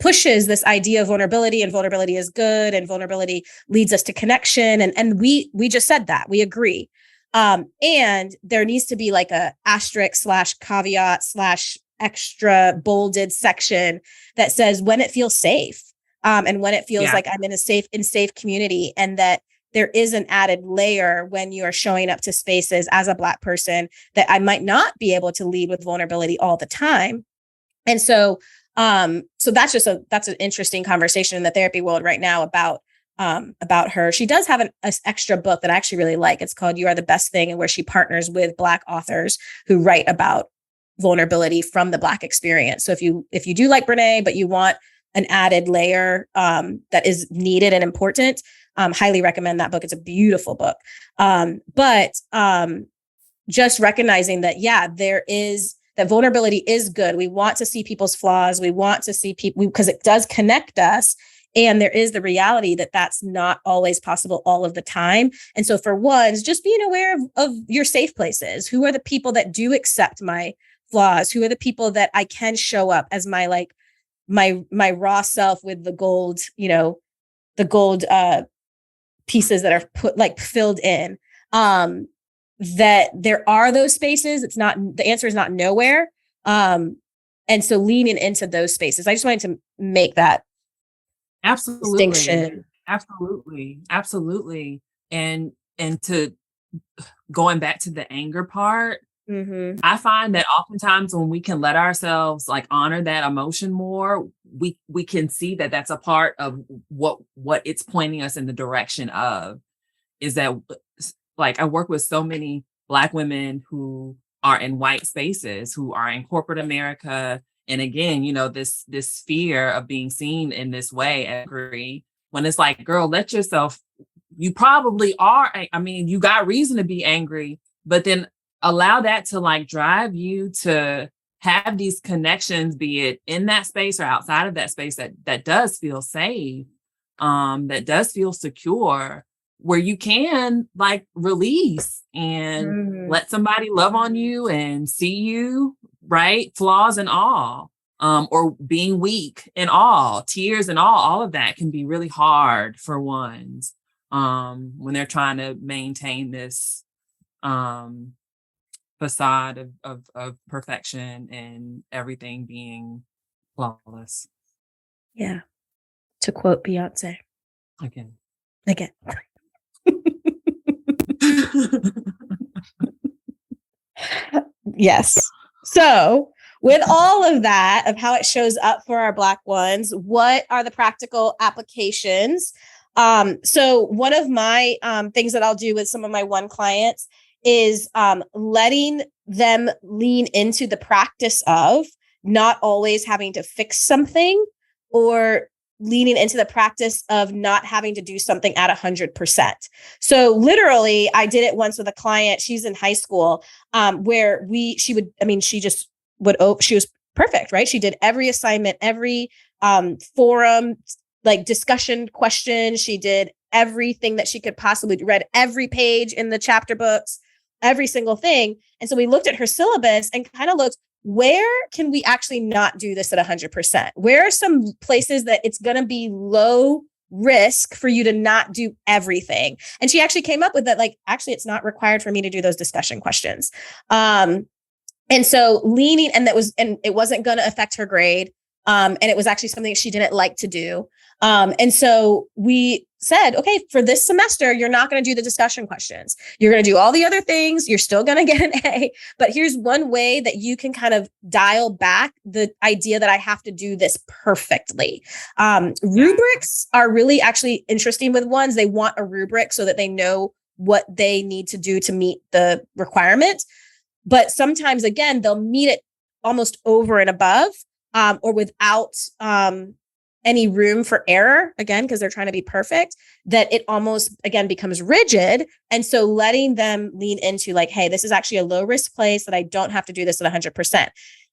pushes this idea of vulnerability, and vulnerability is good, and vulnerability leads us to connection. And we just said that, we agree. And there needs to be like a asterisk / caveat / extra bolded section that says when it feels safe, and when it feels like I'm in a safe community, and that there is an added layer when you are showing up to spaces as a Black person that I might not be able to lead with vulnerability all the time. And so that's an interesting conversation in the therapy world right now about her. She does have an extra book that I actually really like. It's called You Are the Best Thing, and where she partners with Black authors who write about vulnerability from the Black experience. So if you do like Brene, but you want an added layer that is needed and important, highly recommend that book. It's a beautiful book. But just recognizing that, that vulnerability is good. We want to see people's flaws. We want to see people, because it does connect us. And there is the reality that that's not always possible all of the time. And so for ones, just being aware of your safe places. Who are the people that do accept my flaws? Who are the people that I can show up as my raw self with the gold, the gold pieces that are filled in. That there are those spaces. It's not, the answer is not nowhere. And so leaning into those spaces. I just wanted to make that distinction. Absolutely. And to going back to the anger part, I find that oftentimes when we can let ourselves like honor that emotion more, we can see that that's a part of what it's pointing us in the direction of, is that like I work with so many Black women who are in white spaces, who are in corporate America. And again, this fear of being seen in this way, angry, when it's like, girl, let yourself, you probably are. I mean, you got reason to be angry, but then allow that to like drive you to have these connections, be it in that space or outside of that space that does feel safe, that does feel secure, where you can like release and let somebody love on you and see you, right? Flaws and all, or being weak and all, tears and all of that can be really hard for ones when they're trying to maintain this facade of perfection and everything being flawless. Yeah. To quote Beyonce. Again. Yes. So with all of that, of how it shows up for our Black ones, what are the practical applications? So one of my things that I'll do with some of my one clients is letting them lean into the practice of not always having to fix something, or leaning into the practice of not having to do something at 100%. So literally, I did it once with a client. She's in high school, where she was perfect, right? She did every assignment, every forum, like discussion question. She did everything that she could possibly do, read every page in the chapter books, every single thing. And so we looked at her syllabus and kind of looked, where can we actually not do this at 100%? Where are some places that it's going to be low risk for you to not do everything? And she actually came up with that, like, actually, it's not required for me to do those discussion questions. And so leaning, and it wasn't going to affect her grade. And it was actually something she didn't like to do. And so we said, okay, for this semester, you're not going to do the discussion questions. You're going to do all the other things. You're still going to get an A, but here's one way that you can kind of dial back the idea that I have to do this perfectly. Rubrics are really actually interesting with ones. They want a rubric so that they know what they need to do to meet the requirement. But sometimes, again, they'll meet it almost over and above, or without any room for error, again, because they're trying to be perfect, that it almost, again, becomes rigid. And so letting them lean into like, hey, this is actually a low risk place that I don't have to do this at 100%.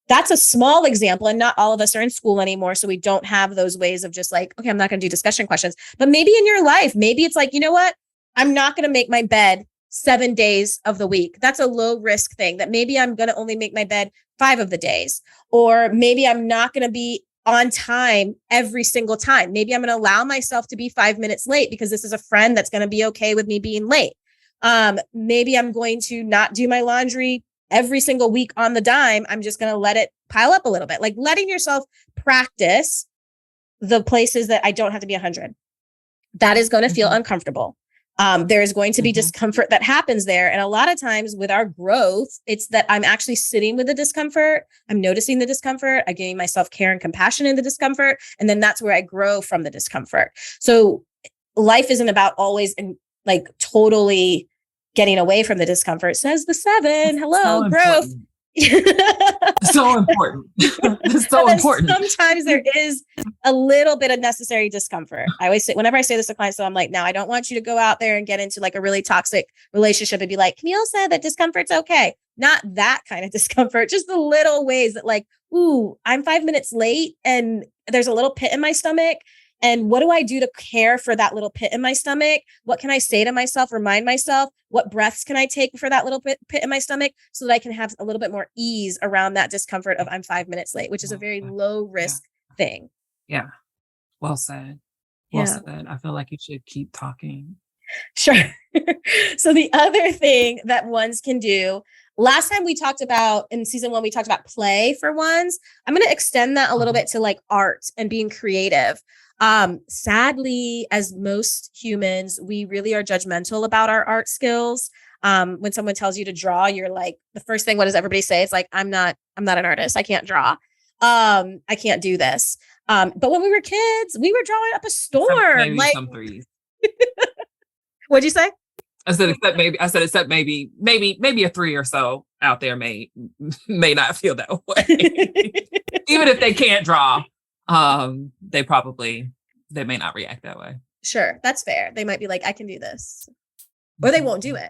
That's a small example. And not all of us are in school anymore. So we don't have those ways of just like, okay, I'm not going to do discussion questions. But maybe in your life, maybe it's like, you know what? I'm not going to make my bed 7 days of the week. That's a low risk thing, that maybe I'm going to only make my bed 5 of the days. Or maybe I'm not going to be on time every single time. Maybe I'm going to allow myself to be 5 minutes late because this is a friend that's going to be okay with me being late. Maybe I'm going to not do my laundry every single week on the dime. I'm just going to let it pile up a little bit, like letting yourself practice the places that I don't have to be 100. That is going to feel uncomfortable. There is going to be discomfort that happens there. And a lot of times with our growth, it's that I'm actually sitting with the discomfort. I'm noticing the discomfort. I'm giving myself care and compassion in the discomfort. And then that's where I grow from the discomfort. So life isn't about always like totally getting away from the discomfort. Says the 7. Hello, so growth. So important. It's so important. Sometimes there is a little bit of necessary discomfort. I always say, whenever I say this to clients, so I'm like, now I don't want you to go out there and get into like a really toxic relationship and be like, Camille said that discomfort's okay. Not that kind of discomfort, just the little ways that like, ooh, I'm 5 minutes late and there's a little pit in my stomach. And what do I do to care for that little pit in my stomach? What can I say to myself, remind myself? What breaths can I take for that little pit in my stomach so that I can have a little bit more ease around that discomfort of I'm 5 minutes late, which is a very low risk thing. Yeah. Well said. Well said. I feel like you should keep talking. Sure. So the other thing that ones can do, last time we talked about in season 1, we talked about play for ones. I'm going to extend that a little bit to like art and being creative. Sadly, as most humans, we really are judgmental about our art skills. When someone tells you to draw, you're like, the first thing, what does everybody say? It's like, I'm not an artist. I can't draw. I can't do this. But when we were kids, we were drawing up a storm. Maybe like some threes. What'd you say? I said, except maybe a 3 or so out there may not feel that way. Even if they can't draw, they may not react that way. Sure. That's fair. They might be like, I can do this, or they won't do it.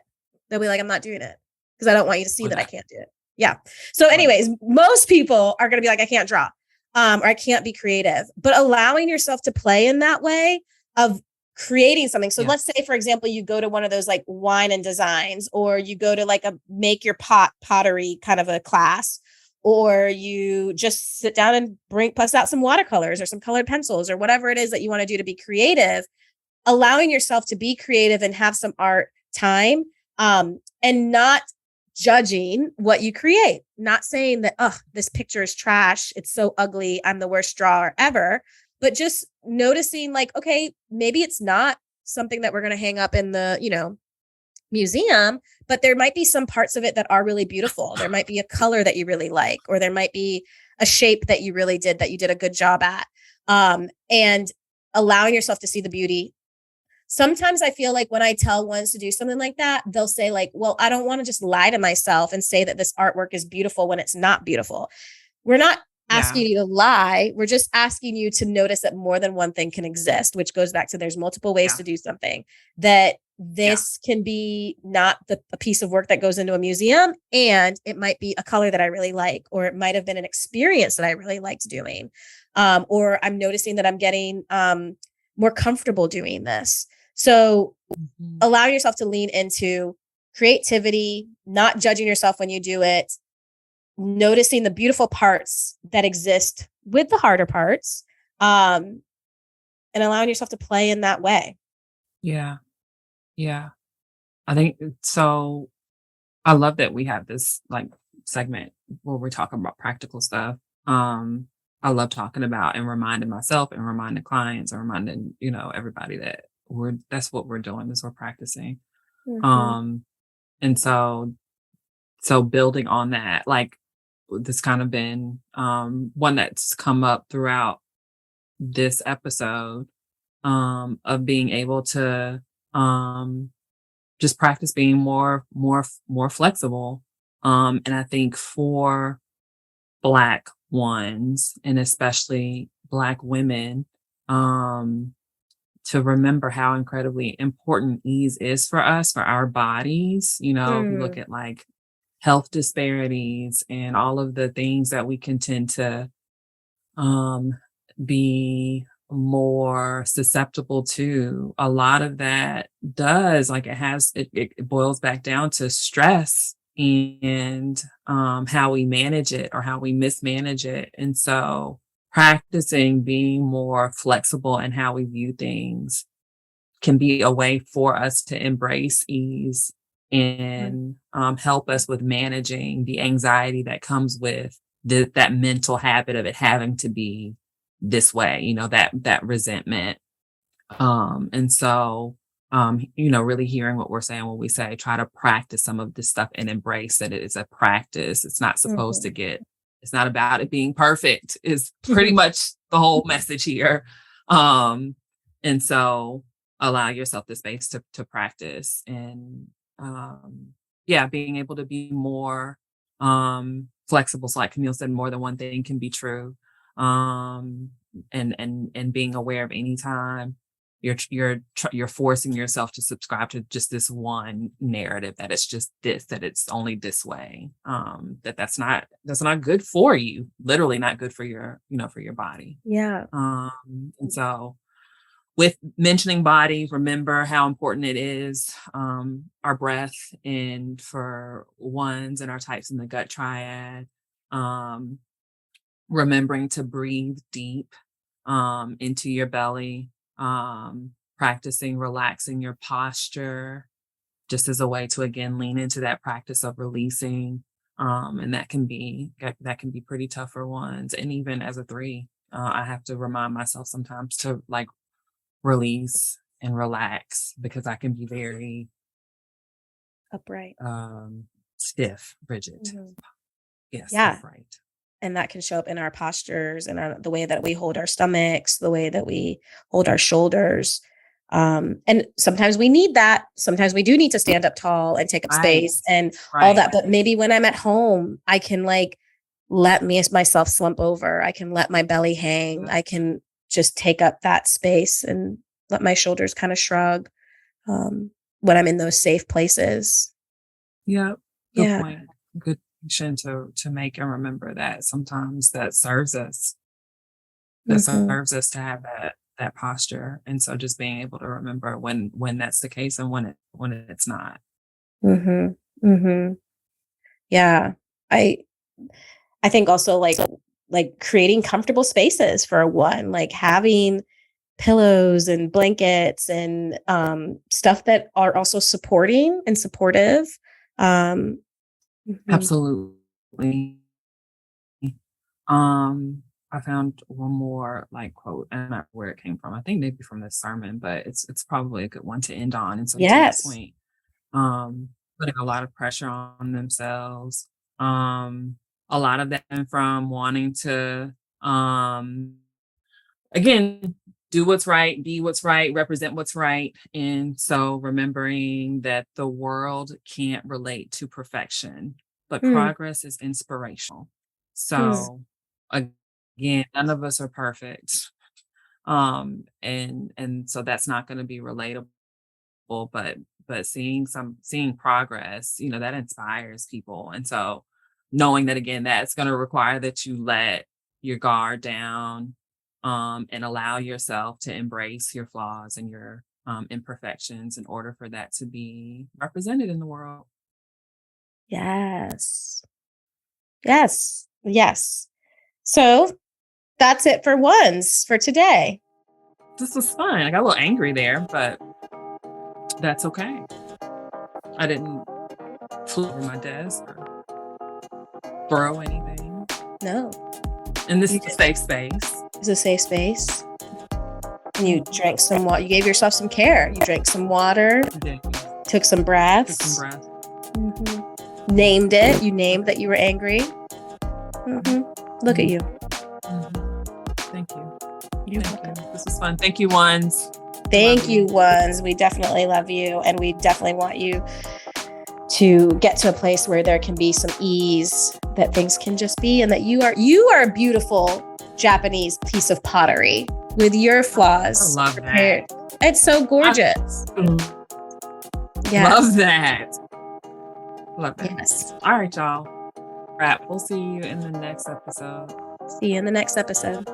They'll be like, I'm not doing it because I don't want you to see that I can't do it. Yeah. So anyways, most people are going to be like, I can't draw, or I can't be creative, but allowing yourself to play in that way of creating something. So let's say, for example, you go to one of those like wine and designs, or you go to like a make your pottery kind of a class, or you just sit down and bust out some watercolors or some colored pencils or whatever it is that you want to do to be creative, allowing yourself to be creative and have some art time, and not judging what you create, not saying that, oh, this picture is trash, it's so ugly, I'm the worst drawer ever, but just noticing like, okay, maybe it's not something that we're going to hang up in the, museum, but there might be some parts of it that are really beautiful. There might be a color that you really like, or there might be a shape that you really did a good job at. And allowing yourself to see the beauty. Sometimes I feel like when I tell ones to do something like that, they'll say like, well, I don't want to just lie to myself and say that this artwork is beautiful when it's not beautiful. We're not asking you to lie. We're just asking you to notice that more than one thing can exist, which goes back to there's multiple ways to do something, that this can be not a piece of work that goes into a museum, and it might be a color that I really like, or it might have been an experience that I really liked doing. Or I'm noticing that I'm getting more comfortable doing this. So allowing yourself to lean into creativity, not judging yourself when you do it, noticing the beautiful parts that exist with the harder parts, and allowing yourself to play in that way. Yeah. Yeah. I think so. I love that we have this like segment where we're talking about practical stuff. I I love talking about and reminding myself and reminding clients and reminding, everybody that that's what we're doing is we're practicing. Mhm. Um, and so building on that, like this kind of been one that's come up throughout this episode, of being able to um just practice being more flexible. And I think for Black ones, and especially Black women, um, to remember how incredibly important ease is for us, for our bodies. If you look Mm. at like health disparities and all of the things that we can tend to um, be more susceptible to, a lot of that does, like it boils back down to stress and how we manage it or how we mismanage it. And so practicing being more flexible in how we view things can be a way for us to embrace ease and help us with managing the anxiety that comes with that mental habit of it having to be this way, that resentment. And so, really hearing what we're saying when we say try to practice some of this stuff and embrace that it is a practice. It's not supposed to Mhm. it's not about it being perfect, is pretty much the whole message here. Um, and so allow yourself the space to practice and, yeah, being able to be more, flexible. So like Camille said, more than one thing can be true. Um, and being aware of any time you're forcing yourself to subscribe to just this one narrative that it's just this, that it's only this way, that's not good for you, literally not good for for your body. Yeah. And so with mentioning body, remember how important it is, our breath, and for ones and our types in the gut triad, um remembering to breathe deep into your belly, practicing relaxing your posture, just as a way to again lean into that practice of releasing. And that can be pretty tough for ones. And even as a three, I have to remind myself sometimes to like release and relax because I can be very Upright. stiff, rigid. Mhm. Yes, Yeah. upright. And that can show up in our postures and the way that we hold our stomachs, the way that we hold our shoulders. And sometimes we need that. Sometimes we do need to stand up tall and take up Right, space and all right. that. But maybe when I'm at home, I can like let myself slump over. I can let my belly hang. I can just take up that space and let my shoulders kind of shrug when I'm in those safe places. Yeah, good Yeah. point. Good distinction to make and remember that sometimes that serves us. That Hmm. serves us to have that posture. And so just being able to remember when that's the case and when it's not. Hmm. Hmm. Yeah. I I think also like creating comfortable spaces for one, like having pillows and blankets and stuff that are also supporting and supportive. Um, mhm. Absolutely. Um, I found one more like quote, and not where it came from. I think maybe from this sermon, but it's probably a good one to end on. And so to that Yes. point, um, putting a lot of pressure on themselves. Um, a lot of that from wanting to, again, do what's right, be what's right, represent what's right. And so remembering that the world can't relate to perfection, but Mm, progress is inspirational. mm. So again, none of us are perfect. And so that's not going to be relatable, but seeing progress, that inspires people. And so knowing that again, that's going to require that you let your guard down, and allow yourself to embrace your flaws and your imperfections in order for that to be represented in the world. Yes. Yes. Yes. So that's it for ones for today. This was fun. I got a little angry there, but that's okay. I didn't flip over my desk or throw anything. No. And this You is a did. safe space. It's a safe space. And you drank some water. You gave yourself some care. You drank some water, I did. took some Took breaths, some breath. named it. You named that you were angry. Look at you. Thank you. You're Thank welcome. you. This was fun. Thank you, ones. Thank Love you, you. ones. We definitely love you. And we definitely want you to get to a place where there can be some ease, that things can just be, and that you are a beautiful Japanese piece of pottery with your flaws. I love prepared. It's so gorgeous. Yes. Love that. Love that. Yes. All right, y'all. Wrap. We'll see you in the next episode. See you in the next episode.